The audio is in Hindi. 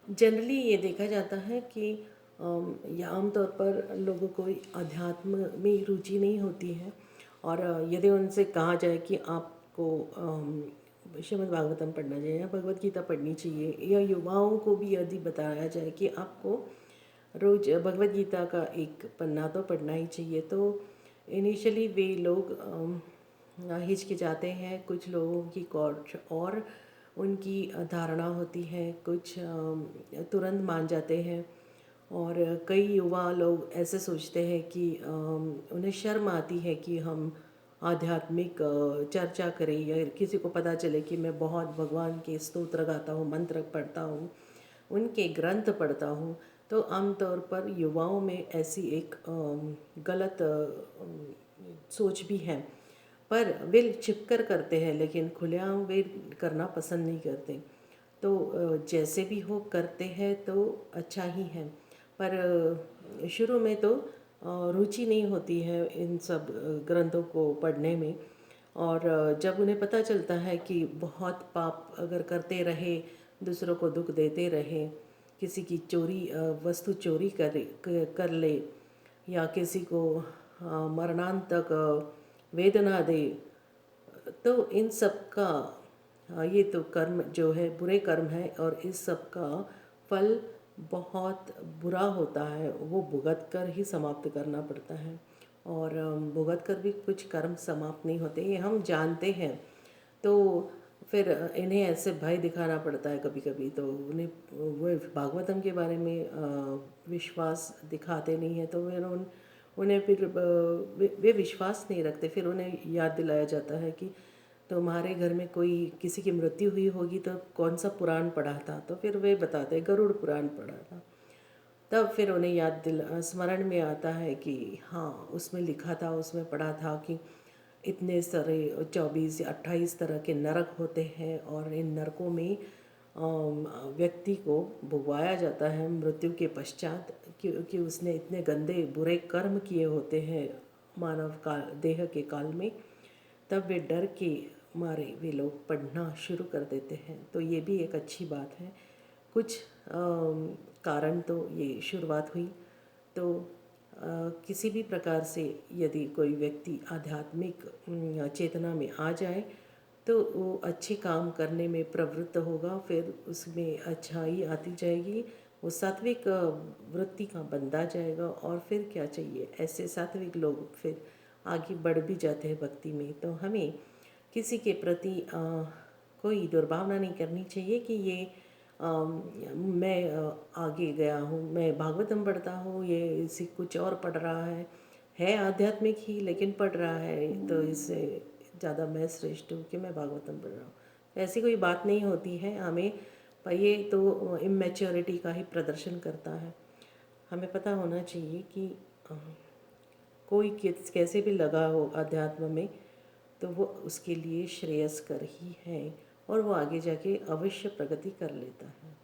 जनरली ये देखा जाता है कि या आमतौर पर लोगों को अध्यात्म में रुचि नहीं होती है। और यदि उनसे कहा जाए कि आपको श्रीमद् भागवतम पढ़ना चाहिए या भगवत गीता पढ़नी चाहिए, या युवाओं को भी यदि बताया जाए कि आपको रोज भगवत गीता का एक पन्ना तो पढ़ना ही चाहिए, तो इनिशियली वे लोग हिचकिचाते हैं। कुछ लोगों की कुछ और उनकी धारणा होती है, कुछ तुरंत मान जाते हैं। और कई युवा लोग ऐसे सोचते हैं कि उन्हें शर्म आती है कि हम आध्यात्मिक चर्चा करें, या किसी को पता चले कि मैं बहुत भगवान के स्तोत्र गाता हूँ, मंत्र पढ़ता हूँ, उनके ग्रंथ पढ़ता हूँ। तो आमतौर पर युवाओं में ऐसी एक गलत सोच भी है। पर वे छिपकर करते हैं, लेकिन खुलेआम वे करना पसंद नहीं करते। तो जैसे भी हो करते हैं तो अच्छा ही है। पर शुरू में तो रुचि नहीं होती है इन सब ग्रंथों को पढ़ने में। और जब उन्हें पता चलता है कि बहुत पाप अगर करते रहे, दूसरों को दुख देते रहे, किसी की चोरी वस्तु चोरी कर ले, या किसी को मरणांत तक वेदना दे, तो इन सब का ये तो कर्म जो है बुरे कर्म है, और इस सब का फल बहुत बुरा होता है। वो भुगत कर ही समाप्त करना पड़ता है। और भुगत कर भी कुछ कर्म समाप्त नहीं होते, ये हम जानते हैं। तो फिर इन्हें ऐसे भय दिखाना पड़ता है कभी कभी, तो उन्हें वो भागवतम के बारे में विश्वास दिखाते नहीं है, तो फिर उन्हें फिर वे विश्वास नहीं रखते। फिर उन्हें याद दिलाया जाता है कि तुम्हारे घर में कोई किसी की मृत्यु हुई होगी तो कौन सा पुराण पढ़ा था, तो फिर वे बताते गरुड़ पुराण पढ़ा था। तब फिर उन्हें स्मरण में आता है कि हाँ, उसमें लिखा था, उसमें पढ़ा था कि इतने सारे 24 या 28 तरह के नरक होते हैं, और इन नरकों में व्यक्ति को भुगवाया जाता है मृत्यु के पश्चात, क्योंकि उसने इतने गंदे बुरे कर्म किए होते हैं मानव काल देह के काल में। तब वे डर के मारे वे लोग पढ़ना शुरू कर देते हैं। तो ये भी एक अच्छी बात है। कुछ कारण तो ये शुरुआत हुई। तो किसी भी प्रकार से यदि कोई व्यक्ति आध्यात्मिक चेतना में आ जाए, तो वो अच्छे काम करने में प्रवृत्त होगा, फिर उसमें अच्छाई आती जाएगी, वो सात्विक वृत्ति का बंधा जाएगा। और फिर क्या चाहिए, ऐसे सात्विक लोग फिर आगे बढ़ भी जाते हैं भक्ति में। तो हमें किसी के प्रति कोई दुर्भावना नहीं करनी चाहिए कि ये मैं आगे गया हूँ, मैं भागवतम पढ़ता हूँ, ये इसी कुछ और पढ़ रहा है आध्यात्मिक ही लेकिन पढ़ रहा है, तो इससे ज़्यादा मैं श्रेष्ठ हूँ कि मैं भागवतम पढ़ रहा हूँ। ऐसी कोई बात नहीं होती है हमें। पर ये तो इमेच्योरिटी का ही प्रदर्शन करता है। हमें पता होना चाहिए कि कोई कैसे भी लगा हो अध्यात्म में, तो वो उसके लिए श्रेयस्कर ही है, और वो आगे जाके अवश्य प्रगति कर लेता है।